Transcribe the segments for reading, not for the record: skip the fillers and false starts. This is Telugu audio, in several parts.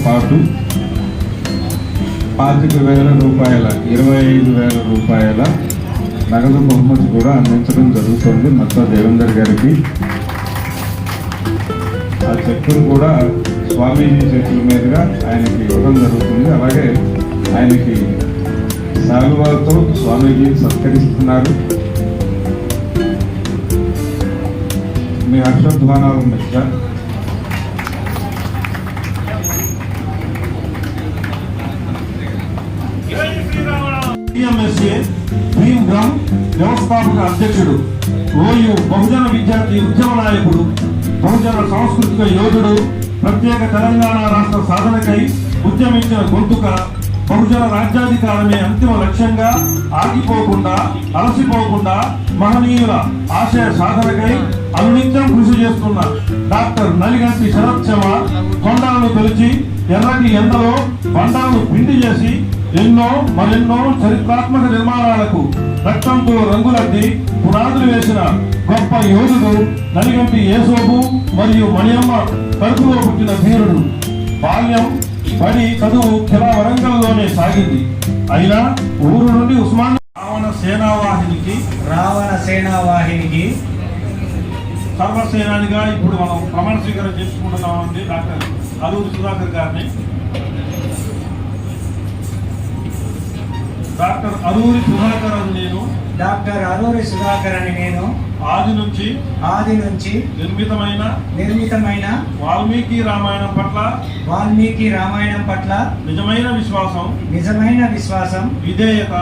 పాటు 25,000 రూపాయల 25,000 రూపాయల నగదు బహుమతి కూడా అందించడం జరుగుతుంది మత్తా దేవేందర్ గారికి. ఆ చెక్కును కూడా స్వామీజీ చేతుల మీదుగా ఆయనకి ఇవ్వడం జరుగుతుంది. అలాగే ఆయనకి శాలువాలతో స్వామీజీ సత్కరిస్తున్నారు. మీ హర్షధ్వానాలు మిత్ర. భీమ్రామ్ వ్యవస్థాపక అధ్యక్షుడు, ఓయూ బహుజన విద్యార్థి ఉద్యమ నాయకుడు, బహుజన సాంస్కృతిక యోధుడు, ప్రత్యేక తెలంగాణ రాష్ట్ర సాధనకై ఉద్యమించిన గొంతుక, బహుజన రాజ్యాధికారమే అంతిమ లక్ష్యంగా ఆగిపోకుండా అలసిపోకుండా మహనీయుల ఆశయ సాధనకై అనునిత్యం కృషి చేస్తున్న డాక్టర్ నలిగంటి శరత్ చవార్ కొండలను తొలిచి ఎర్రటి ఎండలో బండాలను పిండి చేసి ఎన్నో మరెన్నో చరిత్రాత్మక నిర్మాణాలకు రక్తంతో రంగులద్ది పునాదులు వేసిన గొప్ప యోధుడు నలిగంటి యేసోబు మరియు మణియమ్మ కడుపులో పుట్టిన ధీరుడు. బాల్యం బడి చదువు కిలా వరంగల్లోనే సాగింది. అయినా ఊరు నుండి ఉస్మాన్ రావణ సేనావాహినికి సర్వసేనానిగా ఇప్పుడు మనం ప్రమాణ స్వీకారం చేసుకుంటున్నామండి. డాక్టర్ అల్లూరి సుధాకర్ గారిని. డాక్టర్ అల్లూరి సుధాకర్ అని నేను ఆది నుంచి నిర్మితమైన వాల్మీకి రామాయణం పట్ల నిజమైన విశ్వాసం విధేయత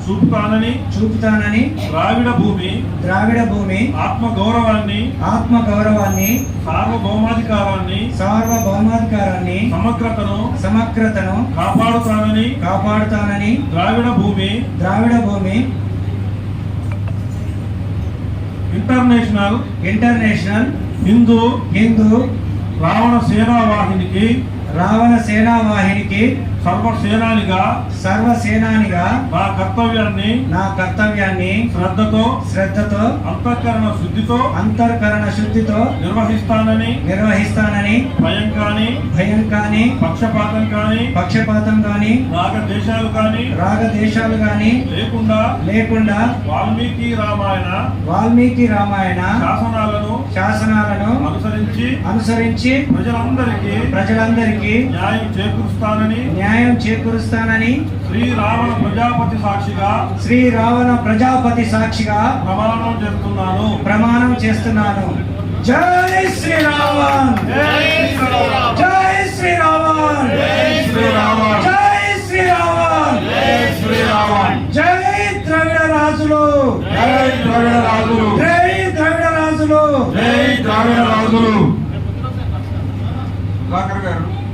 చూపుతానని ద్రావిడ భూమి ఆత్మగౌరవాన్ని సార్వభౌమాధికారాన్ని సమగ్రతను కాపాడుతానని ద్రావిడ భూమి ఇంటర్నేషనల్ హిందూ రావణ సేనావాహినికి సర్వసేనానిగా నా కర్తవ్యాన్ని శ్రద్ధతో అంతఃకరణ శుద్ధితో నిర్వహిస్తానని భయం కాని పక్షపాతం కాని రాగదేశాలు కాని లేకుండా వాల్మీకి రామాయణ శాసనాలను అనుసరించి ప్రజలందరికీ న్యాయం చేకూరుస్తానని శ్రీరావణ ప్రజాపతి సాక్షిగా ప్రమాణం చేస్తున్నాను. జై శ్రీరావణ్, జై శ్రీరావణ్, జై శ్రీరావణ్, జై ద్రవిడ రాజులు, జై ద్రవిడ రాజులు. సుధాకర్ గారు